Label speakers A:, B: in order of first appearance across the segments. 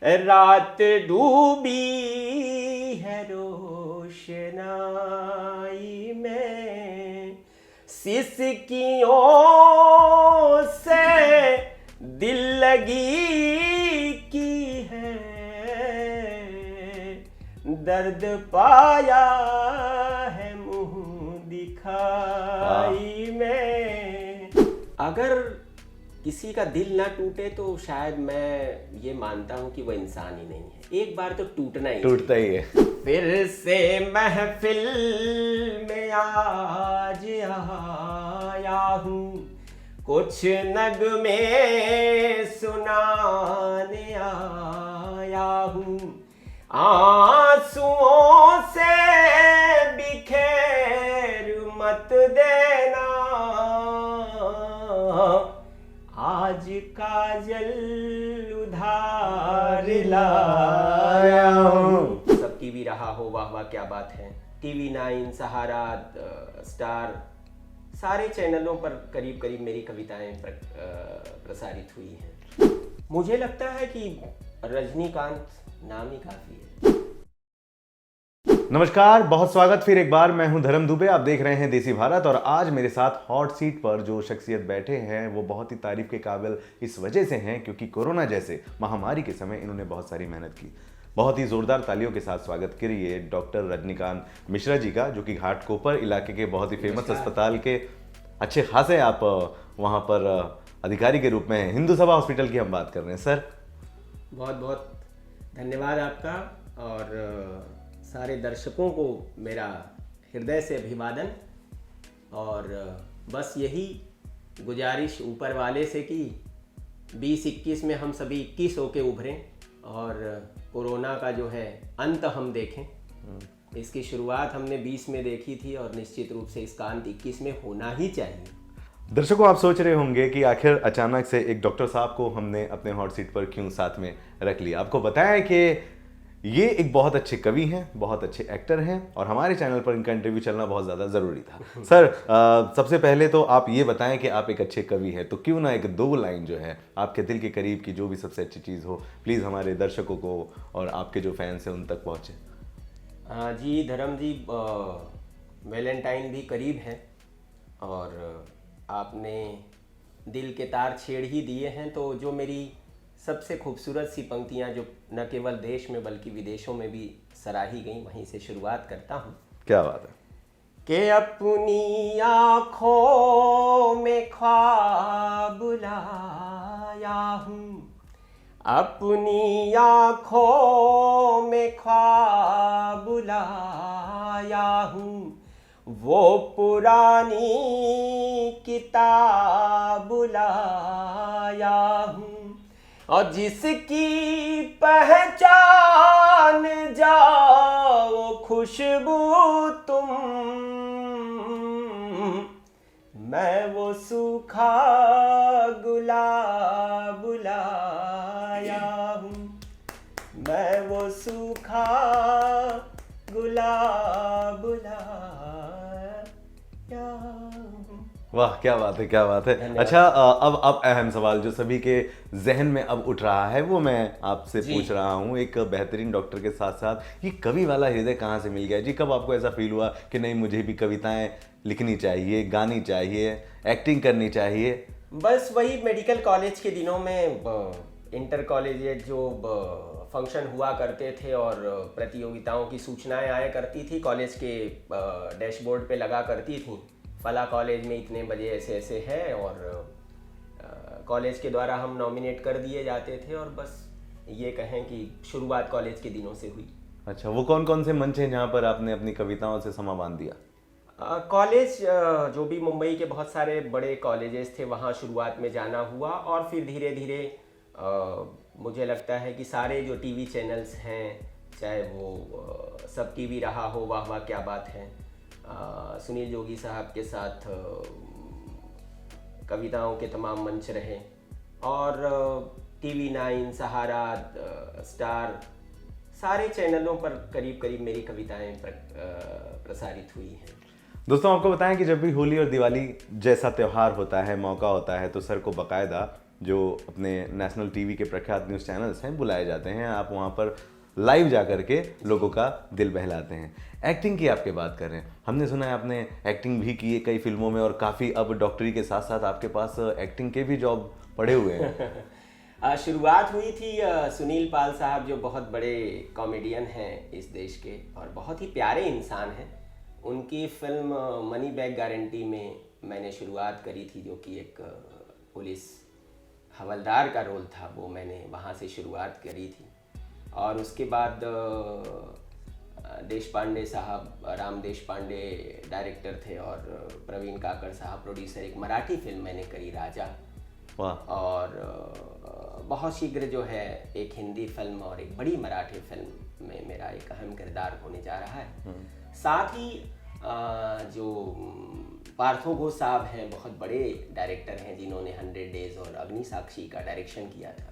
A: रात डूबी है रोशनाई में, सिसकियों से दिल लगी की है, दर्द पाया है मुंह दिखाई में। अगर किसी का दिल ना टूटे तो शायद मैं ये मानता हूँ कि वो इंसान ही नहीं है। एक बार तो टूटता ही है। फिर से महफिल में आज आया हूँ, कुछ नगमे सुनाने आया हूँ, आंसुओं से बिखेर मत देना, आज काजल उधार लाया हूँ। सब टीवी रहा हो, वाह वाह क्या बात है। टीवी 9, सहारा, स्टार, सारे चैनलों पर करीब करीब मेरी कविताएं प्रसारित हुई हैं। मुझे लगता है कि रजनीकांत नाम ही काफी है।
B: नमस्कार, बहुत स्वागत फिर एक बार। मैं हूं धर्म दुबे, आप देख रहे हैं देसी भारत। और आज मेरे साथ हॉट सीट पर जो शख्सियत बैठे हैं वो बहुत ही तारीफ के काबिल इस वजह से हैं क्योंकि कोरोना जैसे महामारी के समय इन्होंने बहुत सारी मेहनत की। बहुत ही जोरदार तालियों के साथ स्वागत करिए डॉक्टर रजनीकांत मिश्रा जी का, जो कि घाटकोपर इलाके के बहुत ही फेमस अस्पताल के अच्छे खासे आप वहाँ पर अधिकारी के रूप में हैं। हिंदू सभा हॉस्पिटल की हम बात कर रहे हैं। सर
A: बहुत बहुत धन्यवाद आपका, और सारे दर्शकों को मेरा हृदय से अभिवादन। और बस यही गुजारिश ऊपर वाले से कि 2021 में हम सभी 21 होके उभरें और कोरोना का जो है अंत हम देखें। इसकी शुरुआत हमने 20 में देखी थी और निश्चित रूप से इसका अंत 21 में होना ही चाहिए।
B: दर्शकों, आप सोच रहे होंगे कि आखिर अचानक से एक डॉक्टर साहब को हमने अपने हॉट सीट पर क्यों साथ में रख लिया। आपको बताया कि ये एक बहुत अच्छे कवि हैं, बहुत अच्छे एक्टर हैं और हमारे चैनल पर इनका इंटरव्यू चलना बहुत ज़्यादा ज़रूरी था। सर, सबसे पहले तो आप ये बताएं कि आप एक अच्छे कवि हैं, तो क्यों ना एक 2 लाइन जो है आपके दिल के करीब की जो भी सबसे अच्छी चीज़ हो, प्लीज़ हमारे दर्शकों को और आपके जो फैंस हैं उन तक पहुँचे।
A: जी धर्म जी, वैलेंटाइन भी करीब है और आपने दिल के तार छेड़ ही दिए हैं। तो जो मेरी सबसे खूबसूरत सी पंक्तियाँ जो न केवल देश में बल्कि विदेशों में भी सराही गई, वहीं से शुरुआत करता हूँ।
B: क्या बात है।
A: कि अपनी आँखों में ख्वाब लाया हूँ, अपनी आँखों में ख्वाब लाया हूँ, वो पुरानी किताब लाया हूँ, और जिसकी पहचान जाओ खुशबू तुम, मैं वो सूखा गुलाब लाया हूँ, मैं वो सूखा गुलाब लाया हूँ।
B: वाह, क्या बात है, क्या बात है। अच्छा, अब अहम सवाल जो सभी के जहन में अब उठ रहा है वो मैं आपसे पूछ रहा हूँ। एक बेहतरीन डॉक्टर के साथ साथ ये कवि वाला हृदय कहाँ से मिल गया जी? कब आपको ऐसा फील हुआ कि नहीं, मुझे भी कविताएं लिखनी चाहिए, गानी चाहिए, एक्टिंग करनी चाहिए?
A: बस वही मेडिकल कॉलेज के दिनों में इंटर कॉलेजिएट जो फंक्शन हुआ करते थे और प्रतियोगिताओं की सूचनाएं आया करती थी, कॉलेज के डैशबोर्ड पे लगा करती थी, फला कॉलेज में इतने बजे ऐसे ऐसे है, और कॉलेज के द्वारा हम नॉमिनेट कर दिए जाते थे। और बस ये कहें कि शुरुआत कॉलेज के दिनों से हुई।
B: अच्छा, वो कौन कौन से मंच हैं जहाँ पर आपने अपनी कविताओं से समा बांध दिया?
A: कॉलेज जो भी मुंबई के बहुत सारे बड़े कॉलेजेस थे वहाँ शुरुआत में जाना हुआ, और फिर धीरे धीरे मुझे लगता है कि सारे जो टीवी चैनल्स हैं, चाहे वो सब टीवी रहा हो, वाह वाह क्या बात है, सुनील जोगी साहब के साथ कविताओं के तमाम मंच रहे, और टीवी 9, सहारा, स्टार, सारे चैनलों पर करीब करीब मेरी कविताएं प्रसारित हुई हैं।
B: दोस्तों, आपको बताएं कि जब भी होली और दिवाली जैसा त्यौहार होता है, मौका होता है, तो सर को बाकायदा जो अपने नेशनल टीवी के प्रख्यात न्यूज़ चैनल्स हैं बुलाए जाते हैं, आप वहाँ पर लाइव जा कर के लोगों का दिल बहलाते हैं। एक्टिंग की आपके बात कर रहे हैं, हमने सुना है आपने एक्टिंग भी की है कई फिल्मों में और काफ़ी अब डॉक्टरी के साथ साथ आपके पास एक्टिंग के भी जॉब पड़े हुए हैं।
A: शुरुआत हुई थी सुनील पाल साहब जो बहुत बड़े कॉमेडियन हैं इस देश के और बहुत ही प्यारे इंसान हैं, उनकी फिल्म मनी बैग गारंटी में मैंने शुरुआत करी थी, जो कि एक पुलिस हवलदार का रोल था, वो मैंने वहाँ से शुरुआत करी थी। और उसके बाद देश पांडे साहब, राम देश पांडे डायरेक्टर थे और प्रवीण काकड़ साहब प्रोड्यूसर, एक मराठी फिल्म मैंने करी राजा। और बहुत शीघ्र जो है एक हिंदी फिल्म और एक बड़ी मराठी फिल्म में मेरा एक अहम किरदार होने जा रहा है। साथ ही जो पार्थो घोष साहब हैं, बहुत बड़े डायरेक्टर हैं जिन्होंने 100 डेज और अग्नि साक्षी का डायरेक्शन किया था,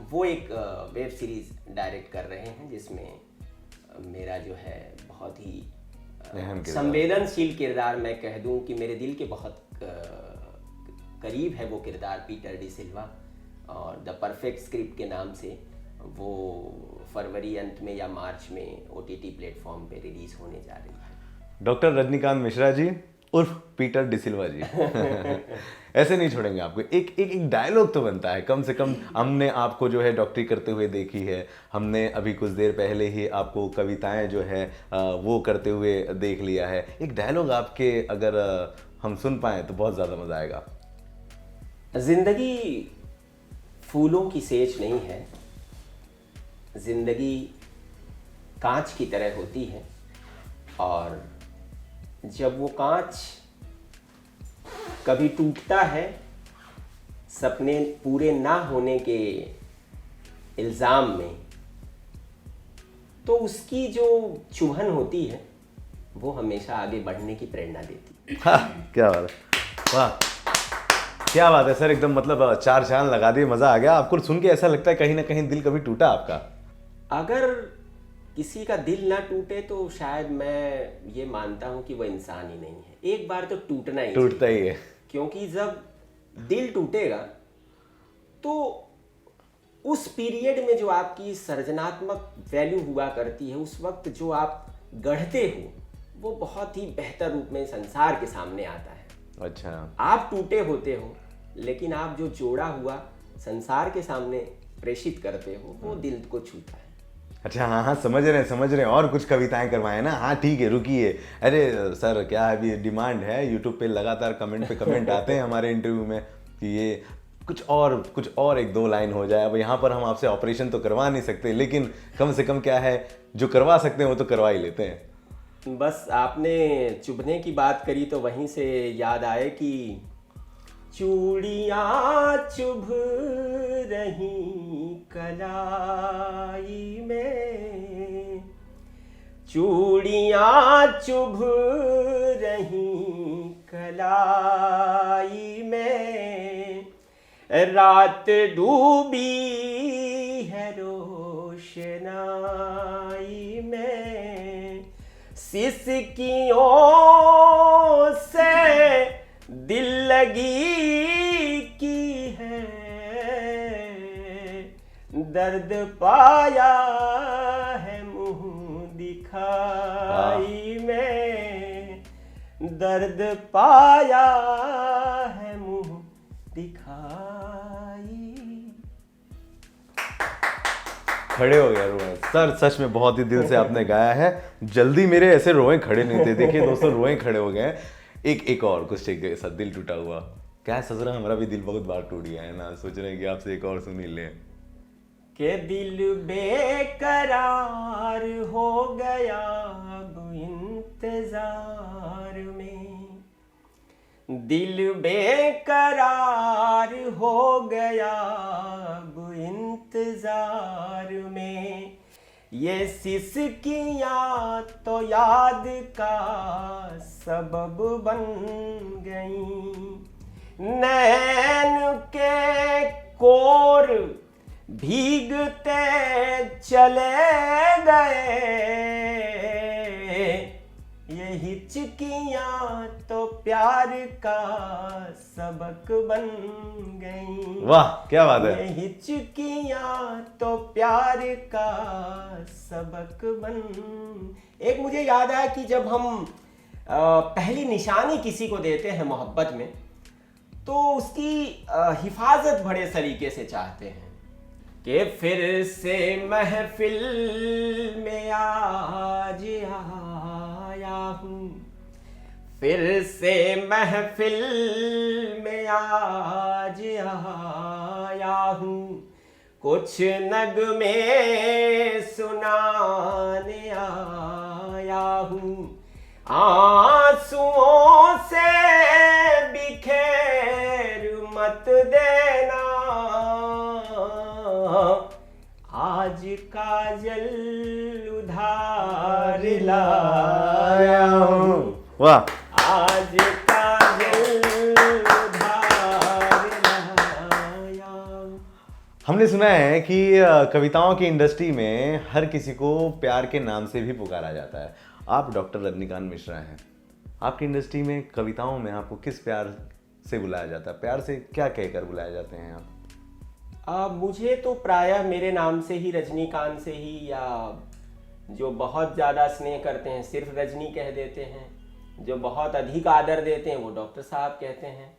A: वो एक वेब सीरीज डायरेक्ट कर रहे हैं जिसमें मेरा जो है बहुत ही संवेदनशील किरदार, मैं कह दूं कि मेरे दिल के बहुत करीब है वो किरदार, पीटर डी सिल्वा, और द परफेक्ट स्क्रिप्ट के नाम से वो फरवरी अंत में या मार्च में OTT प्लेटफॉर्म पे रिलीज होने जा रही है।
B: डॉक्टर रजनीकांत मिश्रा जी उर्फ पीटर डिसिल्वा जी ऐसे नहीं छोड़ेंगे आपको, एक डायलॉग तो बनता है कम से कम। हमने आपको जो है डॉक्टरी करते हुए देखी है, हमने अभी कुछ देर पहले ही आपको कविताएं जो है वो करते हुए देख लिया है। एक डायलॉग आपके अगर हम सुन पाएँ तो बहुत ज़्यादा मज़ा आएगा।
A: जिंदगी फूलों की सेज नहीं है, जिंदगी कांच की तरह होती है, और जब वो कांच कभी टूटता है सपने पूरे ना होने के इल्ज़ाम में, तो उसकी जो चुभन होती है वो हमेशा आगे बढ़ने की प्रेरणा देती है।
B: हाँ, क्या बात है, वाह क्या बात है सर, एकदम मतलब चार चांद लगा दिए, मज़ा आ गया। आपको सुन के ऐसा लगता है कहीं ना कहीं दिल कभी टूटा आपका?
A: अगर किसी का दिल ना टूटे तो शायद मैं ये मानता हूँ कि वो इंसान ही नहीं है। एक बार तो टूटता ही
B: है,
A: क्योंकि जब दिल टूटेगा तो उस पीरियड में जो आपकी सृजनात्मक वैल्यू हुआ करती है, उस वक्त जो आप गढ़ते हो वो बहुत ही बेहतर रूप में संसार के सामने आता है।
B: अच्छा,
A: आप टूटे होते हो लेकिन आप जो जोड़ा हुआ संसार के सामने प्रेषित करते हो वो दिल को छूता है।
B: अच्छा, हाँ, समझ रहे हैं। और कुछ कविताएं करवाएं ना। हाँ ठीक है, रुकिए। अरे सर, क्या अभी डिमांड है, यूट्यूब पे लगातार कमेंट पे कमेंट आते हैं हमारे इंटरव्यू में कि ये कुछ और एक दो लाइन हो जाए। अब यहाँ पर हम आपसे ऑपरेशन तो करवा नहीं सकते, लेकिन कम से कम क्या है, जो करवा सकते हैं वो तो करवा ही लेते हैं।
A: बस आपने चुभने की बात करी तो वहीं से याद आए कि चूड़ियाँ चुभ रही कलाई में, चूड़ियाँ चुभ रही कलाई में, रात डूबी है रोशनाई में, सिसकियों से दिल लगी की है, दर्द पाया है मुंह दिखाई में, दर्द पाया है मुंह दिखाई।
B: खड़े हो गया रोए सर, सच में बहुत ही दिल से आपने गाया है। जल्दी मेरे ऐसे रोए खड़े नहीं थे। देखिए दोस्तों, रोए खड़े हो गए। एक और कुछ एक ऐसा दिल टूटा हुआ क्या सज रहा है, हमारा भी दिल बहुत बार टूट गया है ना, सोच रहे हैं कि आपसे एक और सुन ही लें।
A: के दिल बेकरार हो गया अब इंतजार में, दिल बेकरार हो गया अब इंतजार में, ये सिसकियाँ तो याद का सबब बन गई, नैन के कोर भीगते चले गए, यही हिचकियां तो प्यार का सबक बन गई।
B: वाह क्या बात है।
A: ये हिचकियां तो प्यार का सबक बन। एक मुझे याद आया कि जब हम पहली निशानी किसी को देते हैं मोहब्बत में, तो उसकी हिफाजत बड़े सलीके से चाहते हैं कि फिर से महफिल में आज आया हूँ, फिर से महफिल में आज आया हूँ, कुछ नगमे सुनाने आया हूँ, आंसुओं से बिखेर मत देना, आज काजल उधार लाया हूँ।
B: वाह।
A: आज काजल उधार लाया हूँ।
B: हमने सुना है कि कविताओं की इंडस्ट्री में हर किसी को प्यार के नाम से भी पुकारा जाता है। आप डॉक्टर रजनीकांत मिश्रा हैं, आपकी इंडस्ट्री में कविताओं में आपको किस प्यार से बुलाया जाता है? प्यार से क्या कहकर बुलाए जाते हैं आप?
A: मुझे तो प्रायः मेरे नाम से ही, रजनीकांत से ही, या जो बहुत ज़्यादा स्नेह करते हैं सिर्फ रजनी कह देते हैं, जो बहुत अधिक आदर देते हैं वो डॉक्टर साहब कहते हैं।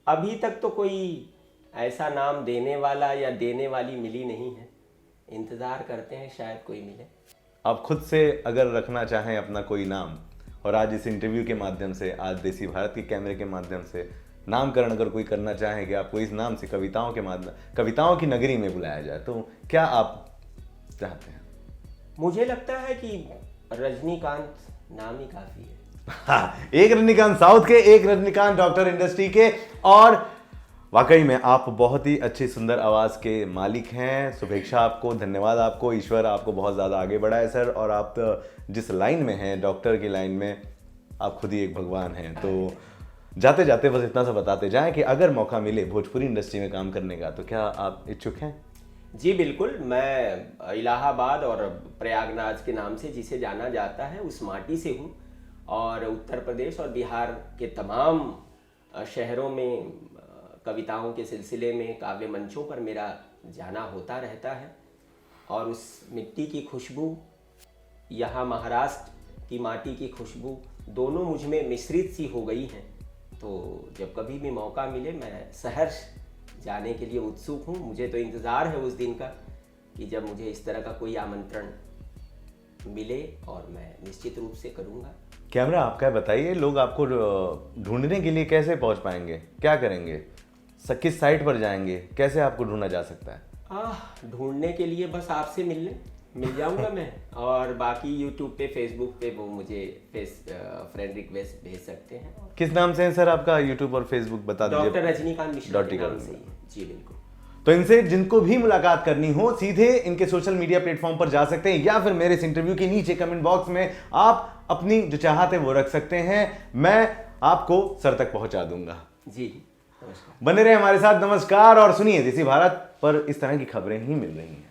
A: अभी तक तो कोई ऐसा नाम देने वाला या देने वाली मिली नहीं है, इंतज़ार करते हैं शायद कोई मिले।
B: आप खुद से अगर रखना चाहें अपना कोई नाम, और आज इस इंटरव्यू के माध्यम से, आज देसी भारत के कैमरे के माध्यम से नामकरण अगर कोई करना चाहे कि आपको इस नाम से कविताओं के माध्यम, कविताओं की नगरी में बुलाया जाए, तो क्या आप चाहते हैं?
A: मुझे लगता है कि रजनीकांत नाम ही काफ़ी है।
B: हाँ, एक रजनीकांत साउथ के, एक रजनीकांत डॉक्टर इंडस्ट्री के, और वाकई में आप बहुत ही अच्छी सुंदर आवाज़ के मालिक हैं। शुभेच्छा आपको, धन्यवाद आपको, ईश्वर आपको बहुत ज़्यादा आगे बढ़ाए सर। और आप जिस लाइन में हैं, डॉक्टर की लाइन में, आप खुद ही एक भगवान हैं। तो जाते जाते बस इतना सा बताते जाएं कि अगर मौका मिले भोजपुरी इंडस्ट्री में काम करने का, तो क्या आप इच्छुक हैं?
A: जी बिल्कुल। मैं इलाहाबाद और प्रयागराज के नाम से जिसे जाना जाता है उस माटी से हूँ, और उत्तर प्रदेश और बिहार के तमाम शहरों में कविताओं के सिलसिले में काव्य मंचों पर मेरा जाना होता रहता है। और उस मिट्टी की खुशबू, यहाँ महाराष्ट्र की माटी की खुशबू, दोनों मुझ में मिश्रित सी हो गई हैं। तो जब कभी भी मौका मिले मैं सहर्ष जाने के लिए उत्सुक हूँ। मुझे तो इंतज़ार है उस दिन का कि जब मुझे इस तरह का कोई आमंत्रण मिले, और मैं निश्चित रूप से करूँगा।
B: कैमरा आपका बताइए, लोग आपको ढूंढने के लिए कैसे पहुंच पाएंगे, क्या करेंगे, किस साइट पर जाएंगे, कैसे आपको ढूंढा जा सकता है?
A: ढूंढने के लिए बस आपसे मिल जाऊंगा मैं, और बाकी यूट्यूब पे, फेसबुक पे वो मुझे फ्रेंड रिक्वेस्ट भेज सकते हैं।
B: किस नाम से है सर आपका यूट्यूब और फेसबुक बता दीजिए?
A: डॉक्टर रजनीकांत मिश्रा के नाम से ही। जी बिल्कुल।
B: तो इनसे जिनको भी मुलाकात करनी हो, सीधे इनके सोशल मीडिया प्लेटफॉर्म पर जा सकते हैं, या फिर मेरे इस इंटरव्यू के नीचे कमेंट बॉक्स में आप अपनी जो चाहते वो रख सकते हैं, मैं आपको सर तक पहुंचा दूंगा।
A: जी नमस्कार।
B: बने रहे हमारे साथ, नमस्कार। और सुनिए, देसी भारत पर इस तरह की खबरें ही मिल रही हैं।